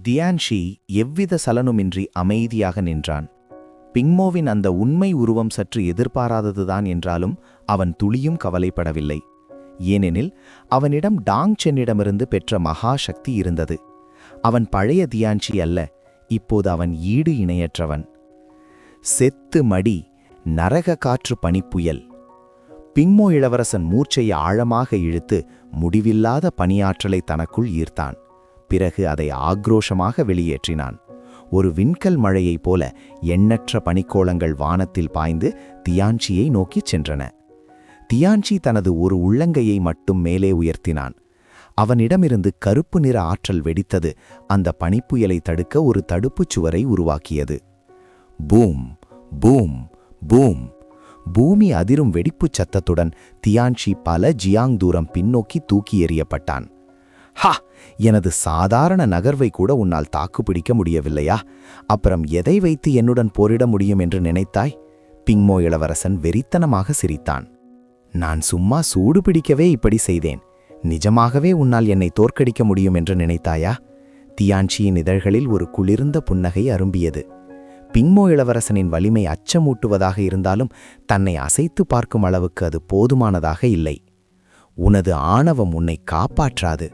தியான்ஷி எவ்வித சலனமின்றி அமைதியாக நின்றான். பிங்மோவின் அந்த உண்மை உருவம் சற்று எதிர்பாராததுதான் என்றாலும் அவன் துளியும் கவலைப்படவில்லை. ஏனெனில் அவனிடம் டாங் சென்னிடமிருந்து பெற்ற மகா சக்தி இருந்தது. அவன் பழைய தியான்ஷி அல்ல, இப்போது அவன் ஈடு இணையற்றவன். செத்து மடி நரக காற்று பனிப்புயல். பிங்மோ இளவரசன் மூர்ச்சையை ஆழமாக இழுத்து முடிவில்லாத பனியாற்றலை தனக்குள் ஈர்த்தான். பிறகு அதை ஆக்ரோஷமாக வெளியேற்றினான். ஒரு விண்கல் மழையைப் போல எண்ணற்ற பனிக்கோளங்கள் வானத்தில் பாய்ந்து தியான்ஷியை நோக்கிச் சென்றன. தியான்ஷி தனது ஒரு உள்ளங்கையை மட்டும் மேலே உயர்த்தினான். அவனிடமிருந்து கருப்பு நிற ஆற்றல் வெடித்தது. அந்த பனிப்புயலை தடுக்க ஒரு தடுப்புச் சுவரை உருவாக்கியது. Boom boom boom. பூமி அதிரும் வெடிப்புச் சத்தத்துடன் தியான்ஷி பல ஜியாங் தூரம் பின்னோக்கி தூக்கி எறியப்பட்டான். ஹா! எனது சாதாரண நகர்வை கூட உன்னால் தாக்குப்பிடிக்க முடியவில்லையா? அப்புறம் எதை வைத்து என்னுடன் போரிட முடியும் என்று நினைத்தாய்? பிங்மோ இளவரசன் வெறித்தனமாக சிரித்தான். நான் சும்மா சூடு பிடிக்கவே இப்படி செய்தேன். நிஜமாகவே உன்னால் என்னை தோற்கடிக்க முடியும் என்று நினைத்தாயா? தியான்ஷியின் இதழ்களில் ஒரு குளிர்ந்த புன்னகை அரும்பியது. பிங்மோ இளவரசனின் வலிமை அச்சமூட்டுவதாக இருந்தாலும் தன்னை அசைத்து பார்க்கும் அளவுக்கு அது போதுமானதாக இல்லை. உனது ஆணவம் உன்னை காப்பாற்றாது.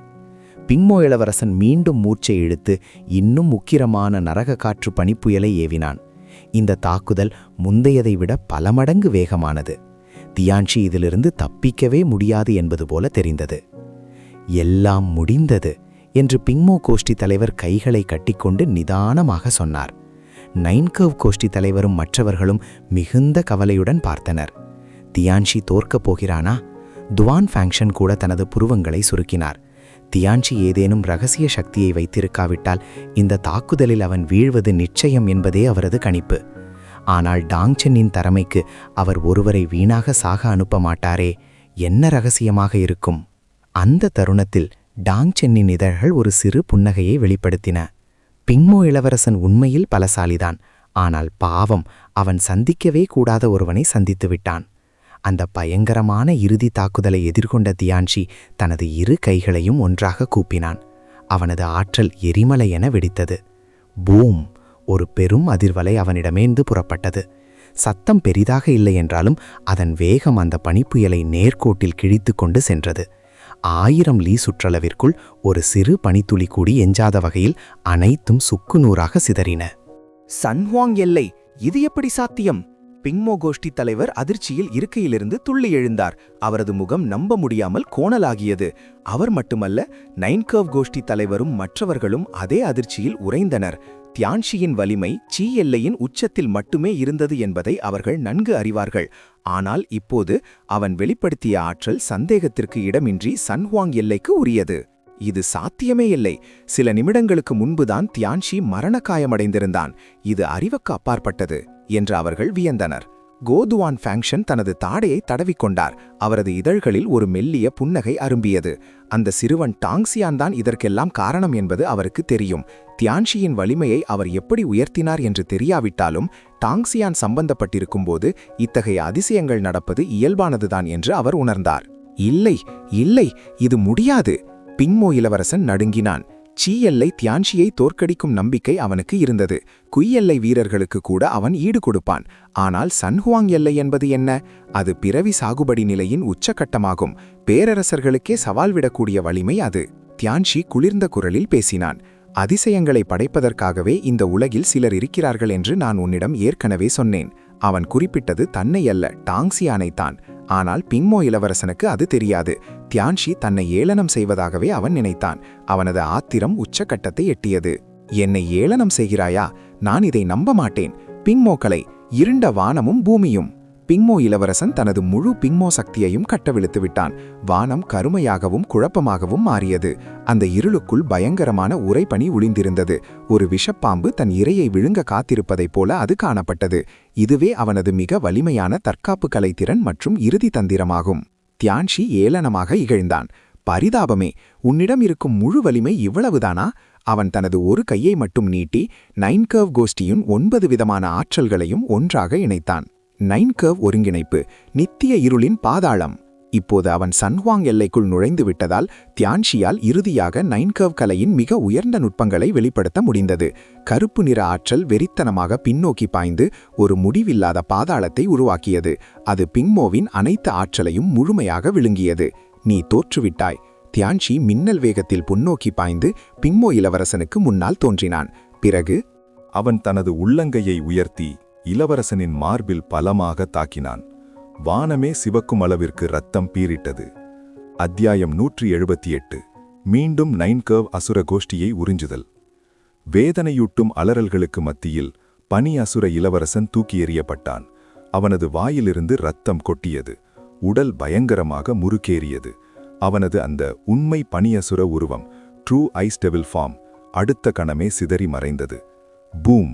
பிங்மோ இளவரசன் மீண்டும் மூர்ச்சை இழுத்து இன்னும் உக்கிரமான நரக காற்று பனிப்புயலை ஏவினான். இந்த தாக்குதல் முந்தையதை விட பல மடங்கு வேகமானது. தியான்ஷி இதிலிருந்து தப்பிக்கவே முடியாது என்பது போல தெரிந்தது. எல்லாம் முடிந்தது என்று பிங்மோ கோஷ்டி தலைவர் கைகளை கட்டிக்கொண்டு நிதானமாக சொன்னார். நைன்கர்வ் கோஷ்டி தலைவரும் மற்றவர்களும் மிகுந்த கவலையுடன் பார்த்தனர். தியான்ஷி தோற்கப் போகிறானா? துவான் ஃபேங்ஷன் கூட தனது புருவங்களை சுருக்கினார். தியான்ஷி ஏதேனும் ரகசிய சக்தியை வைத்திருக்காவிட்டால் இந்த தாக்குதலில் அவன் வீழ்வது நிச்சயம் என்பதே அவரது கணிப்பு. ஆனால் டாங்சென்னின் திறமைக்கு அவர் ஒருவரை வீணாக சாக அனுப்ப மாட்டாரே. என்ன ரகசியமாக இருக்கும்? அந்த தருணத்தில் டாங்சென்னின் இதழ்கள் ஒரு சிறு புன்னகையை வெளிப்படுத்தின. பிங்மோ இளவரசன் உண்மையில் பலசாலிதான். ஆனால் பாவம், அவன் சந்திக்கவே கூடாத ஒருவனை சந்தித்து விட்டான். அந்த பயங்கரமான இறுதி தாக்குதலை எதிர்கொண்ட தியான்ஷி தனது இரு கைகளையும் ஒன்றாக கூப்பினான். அவனது ஆற்றல் எரிமலை என வெடித்தது. பூம்! ஒரு பெரும் அதிர்வலை அவனிடமேந்து புறப்பட்டது. சத்தம் பெரிதாக இல்லை என்றாலும் அதன் வேகம் அந்த பனிப்புயலை நேர்கோட்டில் கிழித்து கொண்டு சென்றது. 1000 லீ சுற்றளவிற்குள் ஒரு சிறு பனித்துளி கூடி எஞ்சாத வகையில் அனைத்தும் சுக்குநூறாக சிதறின. சன்ஹுவாங் எல்லை, இது எப்படி சாத்தியம்? பிங்மோ கோஷ்டி தலைவர் அதிர்ச்சியில் இருக்கையிலிருந்து துள்ளி எழுந்தார். அவரது முகம் நம்ப முடியாமல் கோணலாகியது. அவர் மட்டுமல்ல, நைன்கர்வ் கோஷ்டி தலைவரும் மற்றவர்களும் அதே அதிர்ச்சியில் உறைந்தனர். தியான்ஷியின் வலிமை சீ எல்லையின் உச்சத்தில் மட்டுமே இருந்தது என்பதை அவர்கள் நன்கு அறிவார்கள். ஆனால் இப்போது அவன் வெளிப்படுத்திய ஆற்றல் சந்தேகத்திற்கு இடமின்றி சன்ஹுவாங் எல்லைக்கு உரியது. இது சாத்தியமே இல்லை. சில நிமிடங்களுக்கு முன்புதான் தியான்ஷி மரண காயமடைந்திருந்தான். இது அறிவுக்கு அப்பாற்பட்டது என்று அவர்கள் வியந்தனர். கோதுவான் ஃபேங்ஷன் தனது தாடையை தடவிக்கொண்டார். அவரது இதழ்களில் ஒரு மெல்லிய புன்னகை அரும்பியது. அந்த சிறுவன் டாங்சியான் தான் இதற்கெல்லாம் காரணம் என்பது அவருக்கு தெரியும். தியான்ஷியின் வலிமையை அவர் எப்படி உயர்த்தினார் என்று தெரியாவிட்டாலும் டாங்சியான் சம்பந்தப்பட்டிருக்கும்போது இத்தகைய அதிசயங்கள் நடப்பது இயல்பானதுதான் என்று அவர் உணர்ந்தார். இல்லை இல்லை, இது முடியாது. பிங்மோ இளவரசன் நடுங்கினான். சீ எல்லை தியான்ஷியை தோற்கடிக்கும் நம்பிக்கை அவனுக்கு இருந்தது. குய் எல்லை வீரர்களுக்கு கூட அவன் ஈடு கொடுப்பான். ஆனால் சன்ஹுவாங் எல்லை என்பது என்ன? அது பிறவி சாகுபடி நிலையின் உச்சக்கட்டமாகும். பேரரசர்களுக்கே சவால் விடக்கூடிய வலிமை அது. தியான்ஷி குளிர்ந்த குரலில் பேசினான். அதிசயங்களை படைப்பதற்காகவே இந்த உலகில் சிலர் இருக்கிறார்கள் என்று நான் உன்னிடம் ஏற்கனவே சொன்னேன். அவன் குறிப்பிட்டது தன்னை அல்ல, டாங்சியானைத்தான். ஆனால் பிங்மோ இளவரசனுக்கு அது தெரியாது. தியான்ஷி தன்னை ஏளனம் செய்வதாகவே அவன் நினைத்தான். அவனது ஆத்திரம் உச்சக்கட்டத்தை எட்டியது. என்னை ஏளனம் செய்கிறாயா? நான் இதை நம்ப மாட்டேன். பிங்மோக்களை, இருண்ட வானமும் பூமியும். பிங்மோ இளவரசன் தனது முழு பிங்மோ சக்தியையும் கட்டவிழ்த்து விட்டான். வானம் கருமையாகவும் குழப்பமாகவும் மாறியது. அந்த இருளுக்குள் பயங்கரமான உறைபனி ஒளிந்திருந்தது. ஒரு விஷப்பாம்பு தன் இரையை விழுங்க காத்திருப்பதைப் போல அது காணப்பட்டது. இதுவே அவனது மிக வலிமையான தற்காப்பு கலைத்திறன் மற்றும் இறுதி தந்திரமாகும். தியான்ஷி ஏளனமாக இகழ்ந்தான். பரிதாபமே, உன்னிடம் இருக்கும் முழு வலிமை இவ்வளவுதானா? அவன் தனது ஒரு கையை மட்டும் நீட்டி நைன்கர்வ் கோஷ்டியின் 9 விதமான ஆற்றல்களையும் ஒன்றாக இணைத்தான். நைன்கர்வ் ஒருங்கிணைப்பு, நித்திய இருளின் பாதாளம். இப்போது அவன் சன்ஹுவாங் எல்லைக்குள் நுழைந்து விட்டதால் தியான்ஷியால் இறுதியாக நைன்கர்வ் கலையின் மிக உயர்ந்த நுட்பங்களை வெளிப்படுத்த முடிந்தது. கருப்பு நிற ஆற்றல் வெறித்தனமாக பின்னோக்கி பாய்ந்து ஒரு முடிவில்லாத பாதாளத்தை உருவாக்கியது. அது பிங்மோவின் அனைத்து ஆற்றலையும் முழுமையாக விழுங்கியது. நீ தோற்றுவிட்டாய். தியான்ஷி மின்னல் வேகத்தில் முன்னோக்கி பாய்ந்து பிங்மோ இளவரசனுக்கு முன்னால் தோன்றினான். பிறகு அவன் தனது உள்ளங்கையை உயர்த்தி இளவரசனின் மார்பில் பலமாக தாக்கினான். வானமே சிவக்கும் அளவிற்கு ரத்தம் பீரிட்டது. அத்தியாயம் 178. மீண்டும் நைன்கர்வ் அசுர கோஷ்டியை உறிஞ்சுதல். வேதனையூட்டும் அலறல்களுக்கு மத்தியில் பனி அசுர இளவரசன் தூக்கி எறியப்பட்டான். அவனது வாயிலிருந்து ரத்தம் கொட்டியது. உடல் பயங்கரமாக முறுக்கேறியது. அவனது அந்த உண்மை பனியசுர உருவம், ட்ரூ ஐஸ் டெவில் ஃபார்ம், அடுத்த கணமே சிதறி மறைந்தது. பூம்!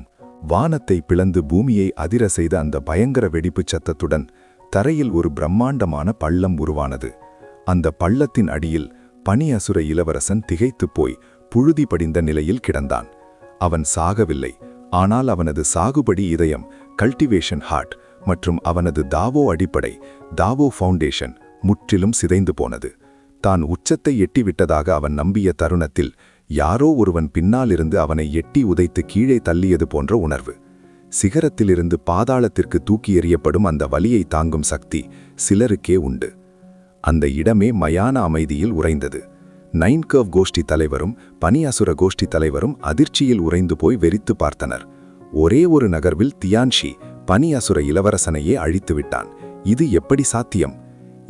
வானத்தை பிளந்து பூமியை அதிர செய்த அந்த பயங்கர வெடிப்புச் சத்தத்துடன் தரையில் ஒரு பிரம்மாண்டமான பள்ளம் உருவானது. அந்த பள்ளத்தின் அடியில் பனி அசுர இளவரசன் திகைத்துப் போய் புழுதி படிந்த நிலையில் கிடந்தான். அவன் சாகவில்லை. ஆனால் அவனது சாகுபடி இதயம், கல்டிவேஷன் ஹார்ட் மற்றும் அவனது தாவோ அடிப்படை, தாவோ ஃபவுண்டேஷன் முற்றிலும் சிதைந்து போனது. தான் உச்சத்தை எட்டிவிட்டதாக அவன் நம்பிய தருணத்தில் யாரோ ஒருவன் பின்னாலிருந்து அவனை எட்டி உதைத்து கீழே தள்ளியது போன்ற உணர்வு. சிகரத்திலிருந்து பாதாளத்திற்கு தூக்கி எறியப்படும் அந்த வலியை தாங்கும் சக்தி சிலருக்கே உண்டு. அந்த இடமே மயான அமைதியில் உறைந்தது. நைன்கர்வ் கோஷ்டி தலைவரும் பனி அசுர கோஷ்டி தலைவரும் அதிர்ச்சியில் உறைந்து போய் வெறித்து பார்த்தனர். ஒரே ஒரு நகர்வில் தியான்ஷி பனி அசுர இளவரசனையே அழித்து விட்டான். இது எப்படி சாத்தியம்?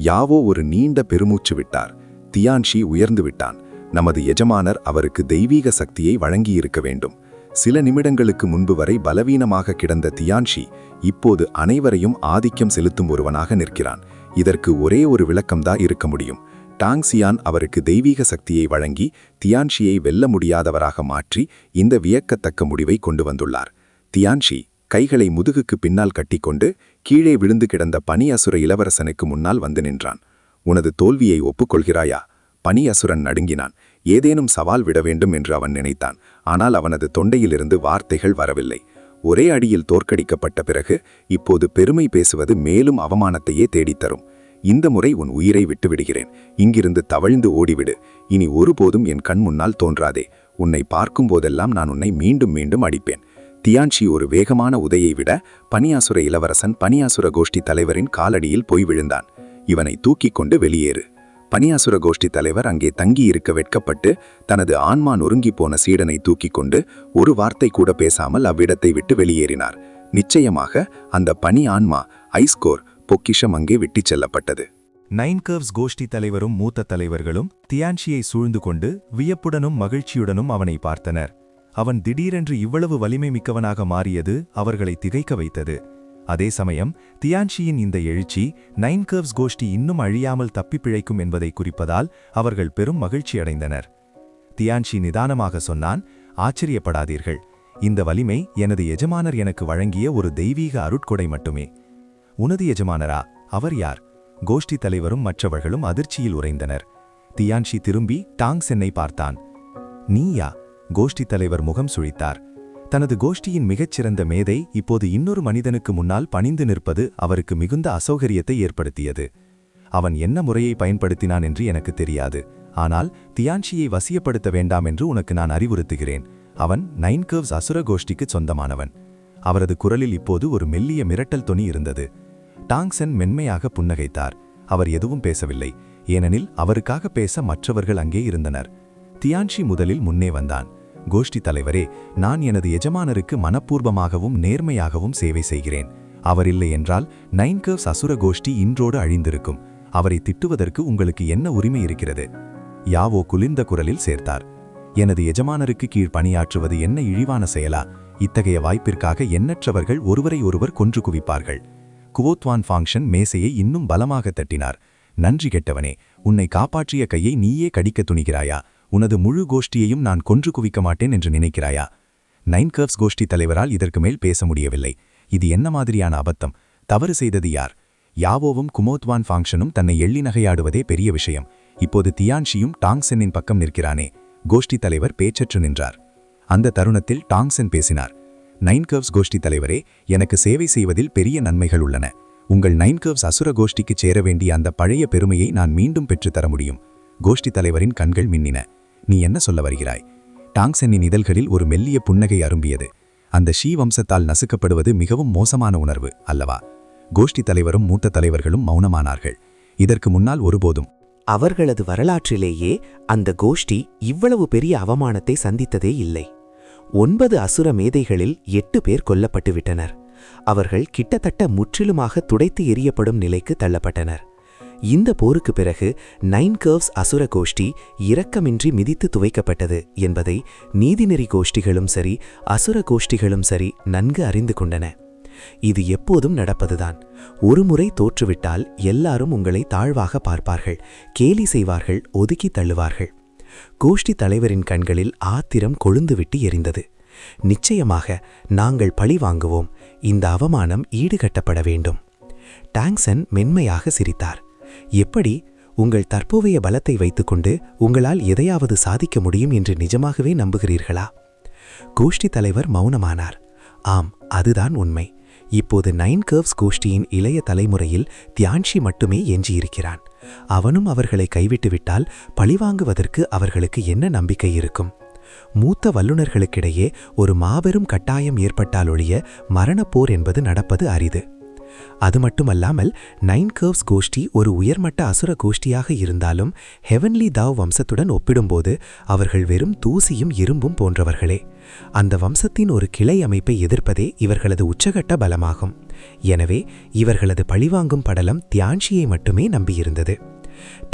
யாவோ ஒரு நீண்ட பெருமூச்சு விட்டார். தியான்ஷி உயர்ந்து விட்டான். நமது எஜமானர் அவருக்கு தெய்வீக சக்தியை வழங்கியிருக்க வேண்டும். சில நிமிடங்களுக்கு முன்பு வரை பலவீனமாக கிடந்த தியான்ஷி இப்போது அனைவரையும் ஆதிக்கம் செலுத்தும் ஒருவனாக நிற்கிறான். இதற்கு ஒரே ஒரு விளக்கம்தான் இருக்க முடியும். டாங் சியான் அவருக்கு தெய்வீக சக்தியை வழங்கி தியான்ஷியை வெல்ல முடியாதவராக மாற்றி இந்த வியக்கத்தக்க முடிவை கொண்டு வந்துள்ளார். தியான்ஷி கைகளை முதுகுக்கு பின்னால் கட்டிக்கொண்டு கீழே விழுந்து கிடந்த பனி அசுர இளவரசனுக்கு முன்னால் வந்து நின்றான். உனது தோல்வியை ஒப்புக்கொள்கிறாயா? பனி அசுரன் நடுங்கினான். ஏதேனும் சவால் விட வேண்டும் என்று அவன் நினைத்தான். ஆனால் அவனது தொண்டையிலிருந்து வார்த்தைகள் வரவில்லை. ஒரே அடியில் தோற்கடிக்கப்பட்ட பிறகு இப்போது பெருமை பேசுவது மேலும் அவமானத்தையே தேடித்தரும். இந்த முறை உன் உயிரை விட்டுவிடுகிறேன். இங்கிருந்து தவழ்ந்து ஓடிவிடு. இனி ஒருபோதும் என் கண் முன்னால் தோன்றாதே. உன்னை பார்க்கும் போதெல்லாம் நான் உன்னை மீண்டும் மீண்டும் அடிப்பேன். தியான்ஷி ஒரு வேகமான உதையை விட பனியாசுர இளவரசன் பனியாசுர கோஷ்டி தலைவரின் காலடியில் போய் விழுந்தான். இவனை தூக்கிக் கொண்டு வெளியேறு. பனியாசுர கோஷ்டி தலைவர் அங்கே தங்கியிருக்க வெட்கப்பட்டு தனது ஆன்மா நொறுங்கி போன சீடனை தூக்கிக் கொண்டு ஒரு வார்த்தை கூட பேசாமல் அவ்விடத்தை விட்டு வெளியேறினார். நிச்சயமாக அந்த பனி ஆன்மா ஐஸ்கோர் பொக்கிஷம் அங்கே விட்டுச் செல்லப்பட்டது. நைன்கர்வ்ஸ் கோஷ்டி தலைவரும் மூத்த தலைவர்களும் தியான்ஷியை சூழ்ந்து கொண்டு வியப்புடனும் மகிழ்ச்சியுடனும் அவனை பார்த்தனர். அவன் திடீரென்று இவ்வளவு வலிமை மிக்கவனாக மாறியது அவர்களை திகைக்க வைத்தது. அதே சமயம் தியான்ஷியின் இந்த எழுச்சி நைன்கர்வ்ஸ் கோஷ்டி இன்னும் அழியாமல் தப்பிப் பிழைக்கும் என்பதை குறிப்பதால் அவர்கள் பெரும் மகிழ்ச்சியடைந்தனர். தியான்ஷி நிதானமாக சொன்னான், ஆச்சரியப்படாதீர்கள். இந்த வலிமை எனது எஜமானர் எனக்கு வழங்கிய ஒரு தெய்வீக அருட்கொடை மட்டுமே. உனது எஜமானரா? அவர் யார்? கோஷ்டி தலைவரும் மற்றவர்களும் அதிர்ச்சியில் உறைந்தனர். தியான்ஷி திரும்பி டாங் சென்னை பார்த்தான். நீயா? கோஷ்டி தலைவர் முகம் சுழித்தார். தனது கோஷ்டியின் மிகச்சிறந்த மேதை இப்போது இன்னொரு மனிதனுக்கு முன்னால் பணிந்து நிற்பது அவருக்கு மிகுந்த அசௌகரியத்தை ஏற்படுத்தியது. அவன் என்ன முறையை பயன்படுத்தினான் என்று எனக்கு தெரியாது. ஆனால் தியான்ஷியை வசியப்படுத்த வேண்டாம் என்று உனக்கு நான் அறிவுறுத்துகிறேன். அவன் நைன்கர்வ்ஸ் அசுர கோஷ்டிக்கு சொந்தமானவன். அவரது குரலில் இப்போது ஒரு மெல்லிய மிரட்டல் தொனி இருந்தது. டாங்சன் மென்மையாக புன்னகைத்தார். அவர் எதுவும் பேசவில்லை. ஏனெனில் அவருக்காக பேச மற்றவர்கள் அங்கே இருந்தனர். தியான்ஷி முதலில் முன்னே வந்தான். கோஷ்டி தலைவரே, நான் எனது எஜமானருக்கு மனப்பூர்வமாகவும் நேர்மையாகவும் சேவை செய்கிறேன். அவர் இல்லை என்றால் நைன்கர்வ்ஸ் அசுர கோஷ்டி இன்றோடு அழிந்திருக்கும். அவரை திட்டுவதற்கு உங்களுக்கு என்ன உரிமை இருக்கிறது? யாவோ குளிர்ந்த குரலில் சேர்த்தார். எனது எஜமானருக்கு கீழ் பணியாற்றுவது என்ன இழிவான செயலா? இத்தகைய வாய்ப்பிற்காக எண்ணற்றவர்கள் ஒருவரை ஒருவர் கொன்று குவிப்பார்கள். குவோத்வான் ஃபாங்ஷன் மேசையை இன்னும் பலமாக தட்டினார். நன்றி கெட்டவனே, உன்னை காப்பாற்றிய கையை நீயே கடிக்க துணிகிறாயா? உனது முழு கோஷ்டியையும் நான் கொன்று குவிக்க மாட்டேன் என்று நினைக்கிறாயா? நைன்கர்வ்ஸ் கோஷ்டி தலைவரால் இதற்கு மேல் பேச முடியவில்லை. இது என்ன மாதிரியான அபத்தம்? தவறு செய்தது யார்? யாவோவும் குமோத்வான் ஃபாங்ஷனும் தன்னை எள்ளி நகையாடுவதே பெரிய விஷயம். இப்போது தியான்ஷியும் டாங்செனின் பக்கம் நிற்கிறானே. கோஷ்டி தலைவர் பேச்சற்று நின்றார். அந்த தருணத்தில் டாங்சென் பேசினார். நைன்கர்வ்ஸ் கோஷ்டி தலைவரே, எனக்கு சேவை செய்வதில் பெரிய நன்மைகள் உள்ளன. உங்கள் 9 கர்வ்ஸ் அசுர கோஷ்டிக்குச் சேர வேண்டிய அந்த பழைய பெருமையை நான் மீண்டும் பெற்றுத்தர முடியும். கோஷ்டி தலைவரின் கண்கள் மின்னின. நீ என்ன சொல்ல வருகிறாய்? டாங்சென்னின் இதழ்களில் ஒரு மெல்லிய புன்னகை அரும்பியது. அந்த ஷீ வம்சத்தால் நசுக்கப்படுவது மிகவும் மோசமான உணர்வு அல்லவா? கோஷ்டி தலைவரும் மூத்த தலைவர்களும் மௌனமானார்கள். இதற்கு முன்னால் ஒருபோதும் அவர்களது வரலாற்றிலேயே அந்த கோஷ்டி இவ்வளவு பெரிய அவமானத்தை சந்தித்ததே இல்லை. 9 அசுர மேதைகளில் 8 பேர் கொல்லப்பட்டு விட்டனர். அவர்கள் கிட்டத்தட்ட முற்றிலுமாக துடைத்து எறியப்படும் நிலைக்கு தள்ளப்பட்டனர். இந்த போருக்கு பிறகு 9 கர்வ்ஸ் அசுர கோஷ்டி இரக்கமின்றி மிதித்து துவைக்கப்பட்டது என்பதை நீதிநெறி கோஷ்டிகளும் சரி அசுர கோஷ்டிகளும் சரி நன்கு அறிந்து கொண்டன. இது எப்போதும் நடப்பதுதான். ஒருமுறை தோற்றுவிட்டால் எல்லாரும் உங்களை தாழ்வாக பார்ப்பார்கள், கேலி செய்வார்கள், ஒதுக்கி தள்ளுவார்கள். கோஷ்டி தலைவரின் கண்களில் ஆத்திரம் கொழுந்துவிட்டு எரிந்தது. நிச்சயமாக நாங்கள் பழி வாங்குவோம். இந்த அவமானம் ஈடுகட்டப்பட வேண்டும். டாங்சன் மென்மையாக சிரித்தார். எப்படி? உங்கள் தற்போதைய பலத்தை வைத்துக்கொண்டு உங்களால் எதையாவது சாதிக்க முடியும் என்று நிஜமாகவே நம்புகிறீர்களா? கோஷ்டி தலைவர் மௌனமானார். ஆம், அதுதான் உண்மை. இப்போது 9 கர்வ்ஸ் கோஷ்டியின் இளைய தலைமுறையில் தியான்ஷி மட்டுமே எஞ்சியிருக்கிறான். அவனும் அவர்களை கைவிட்டுவிட்டால் பழிவாங்குவதற்கு அவர்களுக்கு என்ன நம்பிக்கை இருக்கும்? மூத்த வல்லுநர்களுக்கிடையே ஒரு மாபெரும் கட்டாயம் ஏற்பட்டாலொழிய மரணப்போர் என்பது நடப்பது அரிது. அது மட்டுமல்லாமல் 9 கர்வ்ஸ் கோஷ்டி ஒரு உயர்மட்ட அசுர கோஷ்டியாக இருந்தாலும் ஹெவன்லி தாவ் வம்சத்துடன் ஒப்பிடும்போது அவர்கள் வெறும் தூசியும் இரும்பும் போன்றவர்களே. அந்த வம்சத்தின் ஒரு கிளை அமைப்பை எதிர்ப்பதே இவர்களது உச்சகட்ட பலமாகும். எனவே இவர்களது பழிவாங்கும் படலம் தியான்ஷியை மட்டுமே நம்பியிருந்தது.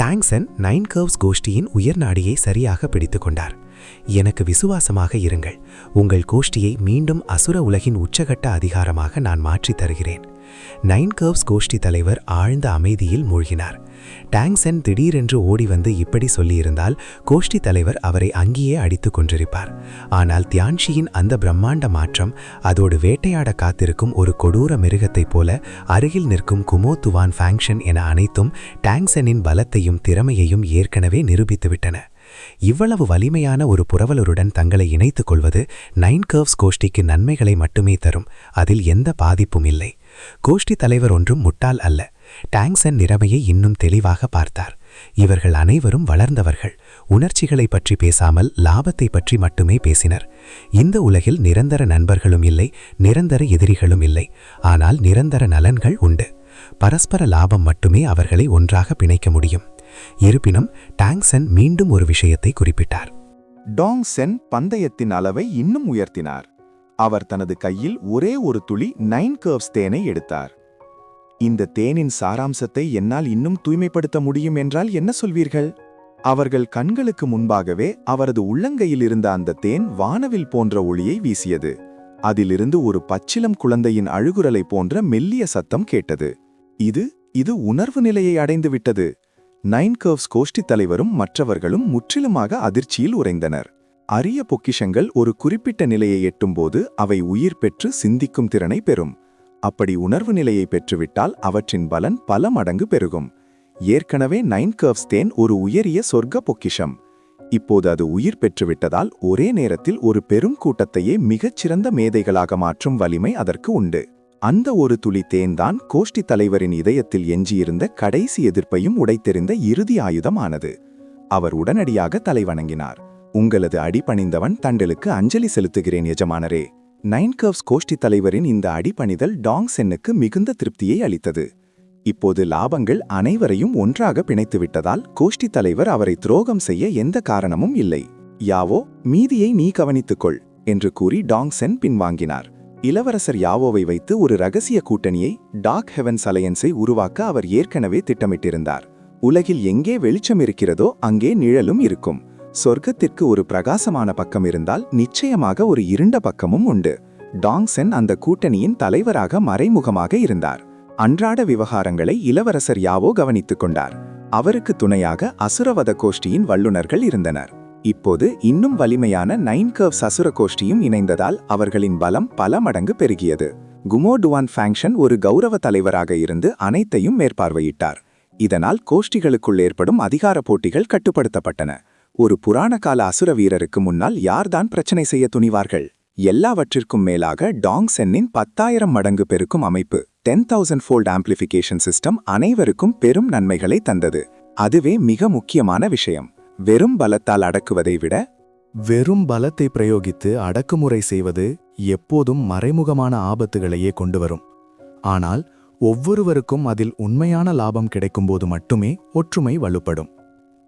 டாங்சன் 9 கர்வ்ஸ் கோஷ்டியின் உயர்நாடியை சரியாக பிடித்து கொண்டார். எனக்கு விசுவாசமாக இருங்கள். உங்கள் கோஷ்டியை மீண்டும் அசுர உலகின் உச்சகட்ட அதிகாரமாக நான் மாற்றித் தருகிறேன். 9 கர்வ்ஸ் கோஷ்டி தலைவர் ஆழ்ந்த அமைதியில் மூழ்கினார். டாங்சன் திடீரென்று ஓடி வந்து இப்படி சொல்லியிருந்தால் கோஷ்டி தலைவர் அவரை அங்கேயே அடித்துக் கொண்டிருப்பார். ஆனால் தியான்ஷியின் அந்த பிரம்மாண்ட மாற்றம், அதோடு வேட்டையாட காத்திருக்கும் ஒரு கொடூர மிருகத்தைப் போல அருகில் நிற்கும் குமோ துவான் ஃபேங்ஷன் என அனைத்தும் டாங்சனின் பலத்தையும் திறமையையும் ஏற்கனவே நிரூபித்துவிட்டன. இவ்வளவு வலிமையான ஒரு புரவலருடன் தங்களை இணைத்துக் கொள்வது 9 கர்வ்ஸ் கோஷ்டிக்கு நன்மைகளை மட்டுமே தரும். அதில் எந்த பாதிப்பும் இல்லை. கோஷ்டி தலைவர் ஒன்றும் முட்டாள் அல்ல. டாங்சன் நிலைமையை இன்னும் தெளிவாக பார்த்தார். இவர்கள் அனைவரும் வளர்ந்தவர்கள். உணர்ச்சிகளை பற்றி பேசாமல் லாபத்தை பற்றி மட்டுமே பேசினர். இந்த உலகில் நிரந்தர நண்பர்களும் இல்லை, நிரந்தர எதிரிகளும் இல்லை. ஆனால் நிரந்தர நலன்கள் உண்டு. பரஸ்பர லாபம் மட்டுமே அவர்களை ஒன்றாக பிணைக்க முடியும். இருப்பினும் டாங்சன் மீண்டும் ஒரு விஷயத்தை குறிப்பிட்டார். டாங்சென் பந்தயத்தின் அளவை இன்னும் உயர்த்தினார். அவர் தனது கையில் ஒரே ஒரு துளி 9 கர்வ்ஸ் தேனை எடுத்தார். இந்த தேனின் சாராம்சத்தை என்னால் இன்னும் தூய்மைப்படுத்த முடியும் என்றால் என்ன சொல்வீர்கள்? அவர்கள் கண்களுக்கு முன்பாகவே அவரது உள்ளங்கையில் இருந்த அந்த தேன் வானவில் போன்ற ஒளியை வீசியது. அதிலிருந்து ஒரு பச்சிலம் குழந்தையின் அழுகுரலை போன்ற மெல்லிய சத்தம் கேட்டது. இது உணர்வு நிலையை அடைந்துவிட்டது. 9 கர்வ்ஸ் கோஷ்டி தலைவரும் மற்றவர்களும் முற்றிலுமாக அதிர்ச்சியில் உறைந்தனர். அரிய பொக்கிஷங்கள் ஒரு குறிப்பிட்ட நிலையை எட்டும்போது அவை உயிர் பெற்று சிந்திக்கும் திறனை பெறும். அப்படி உணர்வு நிலையை பெற்றுவிட்டால் அவற்றின் பலன் பல மடங்கு பெருகும். ஏற்கனவே 9 கர்வ்ஸ் தேன் ஒரு உயரிய சொர்க்க பொக்கிஷம். இப்போது அது உயிர் பெற்றுவிட்டதால் ஒரே நேரத்தில் ஒரு பெரும் கூட்டத்தையே மிகச்சிறந்த மேதைகளாக மாற்றும் வலிமை அதற்கு உண்டு. அந்த ஒரு துளி தேன்தான் கோஷ்டி தலைவரின் இதயத்தில் எஞ்சியிருந்த கடைசி எதிர்ப்பையும் உடைத்தெறிந்த இறுதி ஆயுதமானது. அவர் உடனடியாக தலைவணங்கினார். உங்களது அடிபணிந்தவன் தண்டலுக்கு அஞ்சலி செலுத்துகிறேன் எஜமானரே. 9 கர்வ்ஸ் கோஷ்டி தலைவரின் இந்த அடிபணிதல் டாங்சென்னுக்கு மிகுந்த திருப்தியை அளித்தது. இப்போது லாபங்கள் அனைவரையும் ஒன்றாக பிணைத்துவிட்டதால் கோஷ்டி தலைவர் அவரை துரோகம் செய்ய எந்த காரணமும் இல்லை. யாவோ, மீதியை நீ கவனித்துக்கொள் என்று கூறி டாங்சென் பின்வாங்கினார். இளவரசர் யாவோவை வைத்து ஒரு ரகசிய கூட்டணியை, டார்க் ஹெவன்ஸ் அலையன்ஸை உருவாக்க அவர் ஏற்கனவே திட்டமிட்டிருந்தார். உலகில் எங்கே வெளிச்சம் இருக்கிறதோ அங்கே நிழலும் இருக்கும். சொர்க்கத்திற்கு ஒரு பிரகாசமான பக்கம் இருந்தால் நிச்சயமாக ஒரு இருண்ட பக்கமும் உண்டு. டாங்சென் அந்த கூட்டணியின் தலைவராக மறைமுகமாக இருந்தார். அன்றாட விவகாரங்களை இளவரசர் யாவோ கவனித்துக் கொண்டார். அவருக்கு துணையாக அசுரவத கோஷ்டியின் வல்லுநர்கள் இருந்தனர். இப்போது இன்னும் வலிமையான 9 கர்வ்ஸ் அசுர கோஷ்டியும் இணைந்ததால் அவர்களின் பலம் பல மடங்கு பெருகியது. குமோ டுவான் ஃபேங்ஷன் ஒரு கௌரவ தலைவராக இருந்து அனைத்தையும் மேற்பார்வையிட்டார். இதனால் கோஷ்டிகளுக்குள் ஏற்படும் அதிகார போட்டிகள் கட்டுப்படுத்தப்பட்டன. ஒரு புராண கால அசுர வீரருக்கு முன்னால் யார்தான் பிரச்சனை செய்ய துணிவார்கள்? எல்லாவற்றிற்கும் மேலாக டாங்சென்னின் 10,000 மடங்கு பெருக்கும் அமைப்பு 10,000 ஃபோல்ட் ஆம்பிளிஃபிகேஷன் சிஸ்டம் அனைவருக்கும் பெரும் நன்மைகளை தந்தது. அதுவே மிக முக்கியமான விஷயம். வெறும் பலத்தால் அடக்குவதை விட வெறும் பலத்தை பிரயோகித்து அடக்குமுறை செய்வது எப்போதும் மறைமுகமான ஆபத்துகளையே கொண்டு வரும். ஆனால் ஒவ்வொருவருக்கும் அதில் உண்மையான லாபம் கிடைக்கும்போது மட்டுமே ஒற்றுமை வலுப்படும்.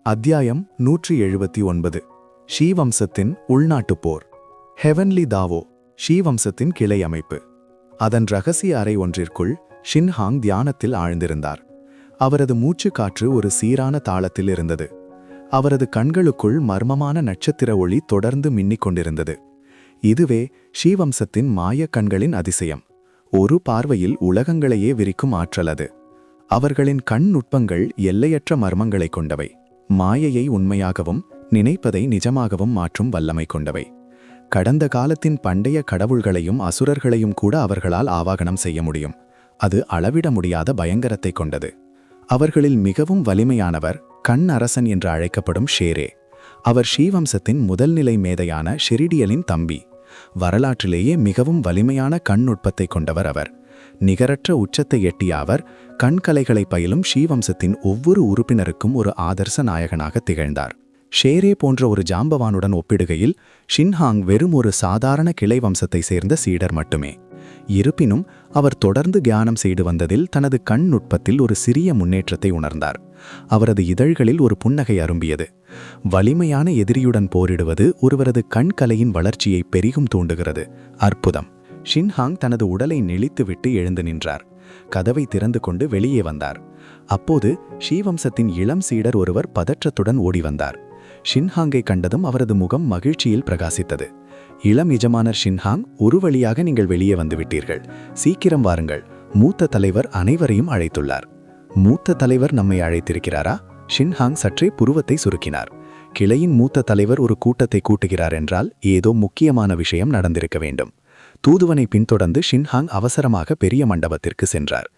அத்தியாயம் 179. ஷீவம்சத்தின் உள்நாட்டுப் போர். ஹெவன்லி தாவோ, ஷீவம்சத்தின் கிளை அமைப்பு. அதன் ரகசிய அறை ஒன்றிற்குள் ஷின்ஹாங் தியானத்தில் ஆழ்ந்திருந்தார். அவரது மூச்சு காற்று ஒரு சீரான தாளத்தில் இருந்தது. அவரது கண்களுக்குள் மர்மமான நட்சத்திர ஒளி தொடர்ந்து மின்னிக் கொண்டிருந்தது. இதுவே ஷீவம்சத்தின் மாயக் கண்களின் அதிசயம். ஒரு பார்வையில் உலகங்களையே விரிக்கும் ஆற்றல் அது. அவர்களின் கண் நுட்பங்கள் எல்லையற்ற மர்மங்களைக் கொண்டவை. மாயையை உண்மையாகவும் நினைப்பதை நிஜமாகவும் மாற்றும் வல்லமை கொண்டவை. கடந்த காலத்தின் பண்டைய கடவுள்களையும் அசுரர்களையும் கூட அவர்களால் ஆவாகனம் செய்ய முடியும். அது அளவிட முடியாத பயங்கரத்தை கொண்டது. அவர்களில் மிகவும் வலிமையானவர் கண் அரசன் என்று அழைக்கப்படும் ஷேரே. அவர் ஷீவம்சத்தின் முதல்நிலை மேதையான ஷெரிடியலின் தம்பி. வரலாற்றிலேயே மிகவும் வலிமையான கண் நுட்பத்தை கொண்டவர் அவர். நிகரற்ற உச்சத்தை எட்டிய அவர் கண்கலைகளை பயிலும் ஷீவம்சத்தின் ஒவ்வொரு உறுப்பினருக்கும் ஒரு ஆதர்ச நாயகனாக திகழ்ந்தார். ஷேரே போன்ற ஒரு ஜாம்பவானுடன் ஒப்பிடுகையில் ஷின்ஹாங் வெறும் ஒரு சாதாரண கிளை வம்சத்தை சேர்ந்த சீடர் மட்டுமே. இருப்பினும் அவர் தொடர்ந்து தியானம் செய்து வந்ததில் தனது கண் நுட்பத்தில் ஒரு சிறிய முன்னேற்றத்தை உணர்ந்தார். அவரது இதழ்களில் ஒரு புன்னகை அரும்பியது. வலிமையான எதிரியுடன் போரிடுவது ஒருவரது கண்கலையின் வளர்ச்சியை பெரிதும் தூண்டுகிறது. அற்புதம்! ஷின்ஹாங் தனது உடலை நெளித்துவிட்டு எழுந்து நின்றார். கதவை திறந்து கொண்டு வெளியே வந்தார். அப்போது ஷீவம்சத்தின் இளம் சீடர் ஒருவர் பதற்றத்துடன் ஓடி வந்தார். ஷின்ஹாங்கை கண்டதும் அவரது முகம் மகிழ்ச்சியில் பிரகாசித்தது. இளம் எஜமானர் ஷின்ஹாங், ஒரு வழியாக நீங்கள் வெளியே வந்துவிட்டீர்கள். சீக்கிரம் வாருங்கள். மூத்த தலைவர் அனைவரையும் அழைத்துள்ளார். மூத்த தலைவர் நம்மை அழைத்திருக்கிறாரா? ஷின்ஹாங் சற்றே புருவத்தை சுருக்கினார். கிளையின் மூத்த தலைவர் ஒரு கூட்டத்தை கூட்டுகிறார் என்றால் ஏதோ முக்கியமான விஷயம் நடந்திருக்க வேண்டும். தூதுவனை பின்தொடர்ந்து ஷின்ஹாங் அவசரமாக பெரிய மண்டபத்திற்கு சென்றார்.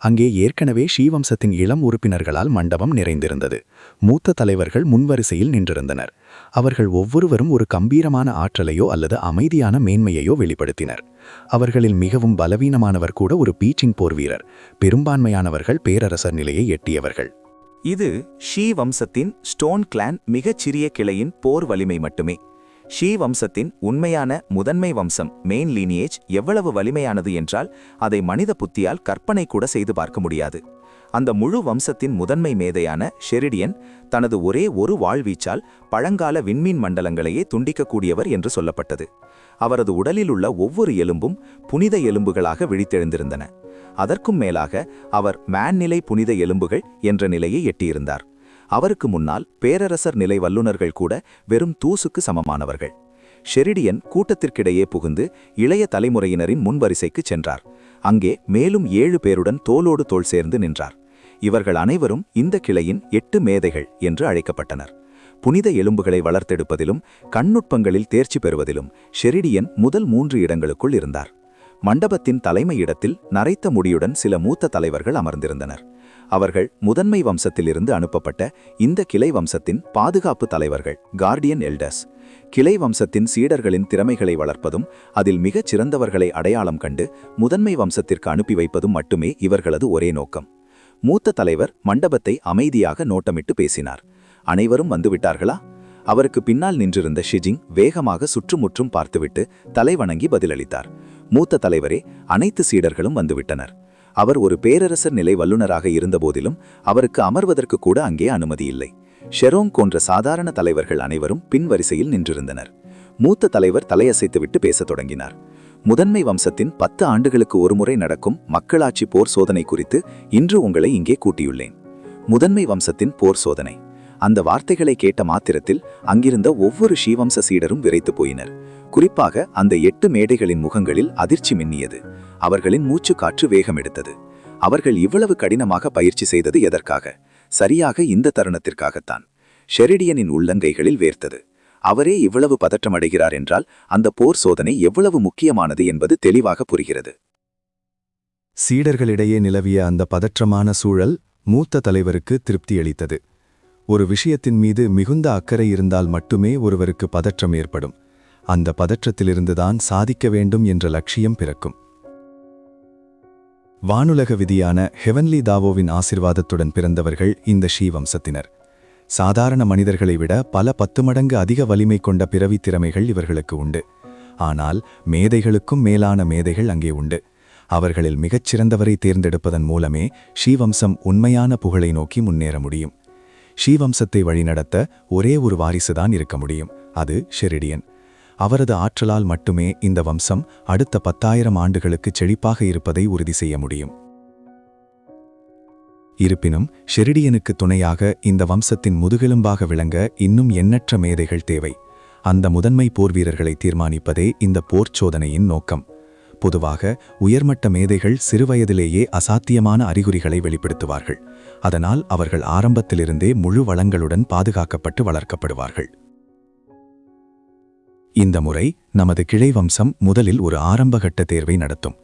அங்கே ஏற்கனவே ஷீவம்சத்தின் இளம் உறுப்பினர்களால் மண்டபம் நிறைந்திருந்தது. மூத்த தலைவர்கள் முன்வரிசையில் நின்றிருந்தனர். அவர்கள் ஒவ்வொருவரும் ஒரு கம்பீரமான ஆற்றலையோ அல்லது அமைதியான மேன்மையையோ வெளிப்படுத்தினர். அவர்களில் மிகவும் பலவீனமானவர் கூட ஒரு பீச்சிங் போர் வீரர். பெரும்பான்மையானவர்கள் பேரரசர் நிலையை எட்டியவர்கள். இது ஷீ வம்சத்தின் ஸ்டோன் கிளான் மிகச்சிறிய கிளையின் போர் வலிமை மட்டுமே. ஷீ வம்சத்தின் உண்மையான முதன்மை வம்சம் மெயின் லீனியேஜ் எவ்வளவு வலிமையானது என்றால் அதை மனித புத்தியால் கற்பனை கூட செய்து பார்க்க முடியாது. அந்த முழு வம்சத்தின் முதன்மை மேதையான ஷெரிடியன் தனது ஒரே ஒரு வாழ்வீச்சால் பழங்கால விண்மீன் மண்டலங்களையே துண்டிக்கக்கூடியவர் என்று சொல்லப்பட்டது. அவரது உடலில் உள்ள ஒவ்வொரு எலும்பும் புனித எலும்புகளாக விழித்தெழுந்திருந்தன. அதற்கும் மேலாக அவர் மேன் நிலை புனித எலும்புகள் என்ற நிலையை எட்டியிருந்தார். அவருக்கு முன்னால் பேரரசர் நிலை வல்லுநர்கள் கூட வெறும் தூசுக்கு சமமானவர்கள். ஷெரிடியன் கூட்டத்திற்கிடையே புகுந்து இளைய தலைமுறையினரின் முன்வரிசைக்கு சென்றார். அங்கே மேலும் 7 பேருடன் தோளோடு தோள் சேர்ந்து நின்றார். இவர்கள் அனைவரும் இந்த கிளையின் 8 மேதைகள் என்று அழைக்கப்பட்டனர். புனித எலும்புகளை வளர்த்தெடுப்பதிலும் கண்நுட்பங்களில் தேர்ச்சி பெறுவதிலும் ஷெரிடியன் முதல் 3 இடங்களுக்குள் இருந்தார். மண்டபத்தின் தலைமை இடத்தில் நரைத்த முடியுடன் சில மூத்த தலைவர்கள் அமர்ந்திருந்தனர். அவர்கள் முதன்மை வம்சத்திலிருந்து அனுப்பப்பட்ட இந்த கிளை வம்சத்தின் பாதுகாப்பு தலைவர்கள், கார்டியன் எல்டர்ஸ். கிளை வம்சத்தின் சீடர்களின் திறமைகளை வளர்ப்பதும் அதில் மிகச் சிறந்தவர்களை அடையாளம் கண்டு முதன்மை வம்சத்திற்கு அனுப்பி வைப்பதும் மட்டுமே இவர்களது ஒரே நோக்கம். மூத்த தலைவர் மண்டபத்தை அமைதியாக நோட்டமிட்டு பேசினார். அனைவரும் வந்துவிட்டார்களா? அவருக்கு பின்னால் நின்றிருந்த ஷிஜிங் வேகமாக சுற்றுமுற்றும் பார்த்துவிட்டு தலைவணங்கி பதிலளித்தார். மூத்த தலைவரே, அனைத்து சீடர்களும் வந்துவிட்டனர். அவர் ஒரு பேரரசர் நிலை வல்லுநராக இருந்தபோதிலும் அவருக்கு அமர்வதற்கு கூட அங்கே அனுமதி இல்லை. ஷெரோங் போன்ற சாதாரண தலைவர்கள் அனைவரும் பின்வரிசையில் நின்றிருந்தனர். மூத்த தலைவர் தலையசைத்துவிட்டு பேசத் தொடங்கினார். முதன்மை வம்சத்தின் 10 ஆண்டுகளுக்கு ஒருமுறை நடக்கும் மக்களாட்சி போர் சோதனை குறித்து இன்று உங்களை இங்கே கூட்டியுள்ளேன். முதன்மை வம்சத்தின் போர் சோதனை. அந்த வார்த்தைகளை கேட்ட மாத்திரத்தில் அங்கிருந்த ஒவ்வொரு ஷீவம்ச சீடரும் விரைத்து போயினர். குறிப்பாக அந்த 8 மேடைகளின் முகங்களில் அதிர்ச்சி மின்னியது. அவர்களின் மூச்சு காற்று வேகம் எடுத்தது. அவர்கள் இவ்வளவு கடினமாக பயிற்சி செய்தது எதற்காக? சரியாக இந்த தருணத்திற்காகத்தான். ஷெரிடியனின் உள்ளங்கைகளில் வேர்த்தது. அவரே இவ்வளவு பதற்றமடைகிறார் என்றால் அந்த போர் சோதனை எவ்வளவு முக்கியமானது என்பது தெளிவாக புரிகிறது. சீடர்களிடையே நிலவிய அந்த பதற்றமான சூழல் மூத்த தலைவருக்கு திருப்தியளித்தது. ஒரு விஷயத்தின் மீது மிகுந்த அக்கறை இருந்தால் மட்டுமே ஒருவருக்கு பதற்றம் ஏற்படும். அந்த பதற்றத்திலிருந்துதான் சாதிக்க வேண்டும் என்ற லட்சியம் பிறக்கும். வானுலக விதியான ஹெவன்லி தாவோவின் ஆசிர்வாதத்துடன் பிறந்தவர்கள் இந்த ஷீ வம்சத்தினர். சாதாரண மனிதர்களை விட பல 10 மடங்கு அதிக வலிமை கொண்ட பிறவி திறமைகள் இவர்களுக்கு உண்டு. ஆனால் மேதைகளுக்கும் மேலான மேதைகள் அங்கே உண்டு. அவர்களில் மிகச்சிறந்தவரை தேர்ந்தெடுப்பதன் மூலமே ஷீ வம்சம் உண்மையான புகழை நோக்கி முன்னேற முடியும். ஷீ வம்சத்தை வழிநடத்த ஒரே ஒரு வாரிசுதான் இருக்க முடியும். அது ஷெரிடியன். அவரது ஆற்றலால் மட்டுமே இந்த வம்சம் அடுத்த 10,000 ஆண்டுகளுக்கு செழிப்பாக இருப்பதை உறுதி செய்ய முடியும். இருப்பினும் ஷெரிடியனுக்கு துணையாக இந்த வம்சத்தின் முதுகெலும்பாக விளங்க இன்னும் எண்ணற்ற மேதைகள் தேவை. அந்த முதன்மை போர்வீரர்களை தீர்மானிப்பதே இந்த போர்ச்சோதனையின் நோக்கம். பொதுவாக உயர்மட்ட மேதைகள் சிறுவயதிலேயே அசாத்தியமான அறிகுறிகளை வெளிப்படுத்துவார்கள். அதனால் அவர்கள் ஆரம்பத்திலிருந்தே முழு வளங்களுடன் பாதுகாக்கப்பட்டு வளர்க்கப்படுவார்கள். இந்த முறை நமது கிளை வம்சம் முதலில் ஒரு ஆரம்பகட்ட தேர்வை நடத்தும்.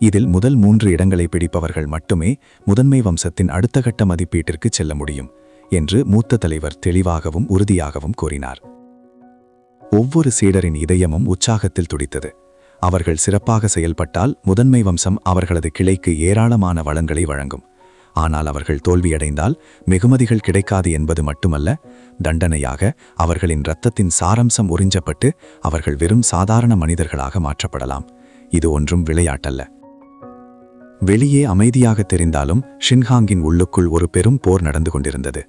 இதில் முதல் 3 இடங்களை பிடிப்பவர்கள் மட்டுமே முதன்மை வம்சத்தின் அடுத்த கட்ட மதிப்பீட்டிற்கு செல்ல முடியும் என்று மூத்த தலைவர் தெளிவாகவும் உறுதியாகவும் கூறினார். ஒவ்வொரு சீடரின் இதயமும் உற்சாகத்தில் துடித்தது. அவர்கள் சிறப்பாக செயல்பட்டால் முதன்மை வம்சம் அவர்களது கிளைக்கு ஏராளமான வளங்களை வழங்கும். ஆனால் அவர்கள் தோல்வியடைந்தால் வெகுமதிகள் கிடைக்காது என்பது மட்டுமல்ல, தண்டனையாக அவர்களின் இரத்தத்தின் சாரம்சம் உறிஞ்சப்பட்டு அவர்கள் வெறும் சாதாரண மனிதர்களாக மாற்றப்படலாம். இது ஒன்றும் விளையாட்டல்ல. வெளியே அமைதியாக தெரிந்தாலும் ஷின்ஹாங்கின் உள்ளுக்குள் ஒரு பெரும் போர் நடந்து கொண்டிருந்தது.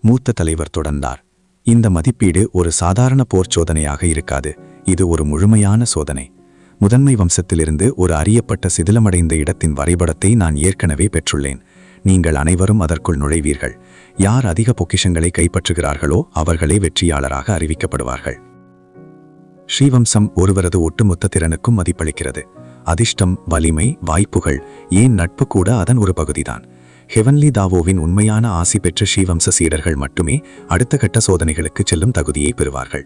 மூத்த தலைவர் தொடர்ந்தார். இந்த மதிப்பீடு ஒரு சாதாரண போர் சோதனையாக இருக்காது. இது ஒரு முழுமையான சோதனை. முதன்மை வம்சத்திலிருந்து ஒரு அறியப்பட்ட சிதிலமடைந்த இடத்தின் வரைபடத்தை நான் ஏற்கனவே பெற்றுள்ளேன். நீங்கள் அனைவரும் அதற்குள் நுழைவீர்கள். யார் அதிக பொக்கிஷங்களை கைப்பற்றுகிறார்களோ அவர்களே வெற்றியாளராக அறிவிக்கப்படுவார்கள். ஸ்ரீவம்சம் ஒருவரது ஒட்டுமொத்த திறனுக்கும் மதிப்பளிக்கிறது. அதிர்ஷ்டம், வலிமை, வாய்ப்புகள், ஏன் நட்பு கூட அதன் ஒரு பகுதிதான். ஹெவன்லி தாவோவின் உண்மையான ஆசி பெற்ற ஸ்ரீவம்ச சீடர்கள் மட்டுமே அடுத்த கட்ட சோதனைகளுக்கு செல்லும் தகுதியை பெறுவார்கள்.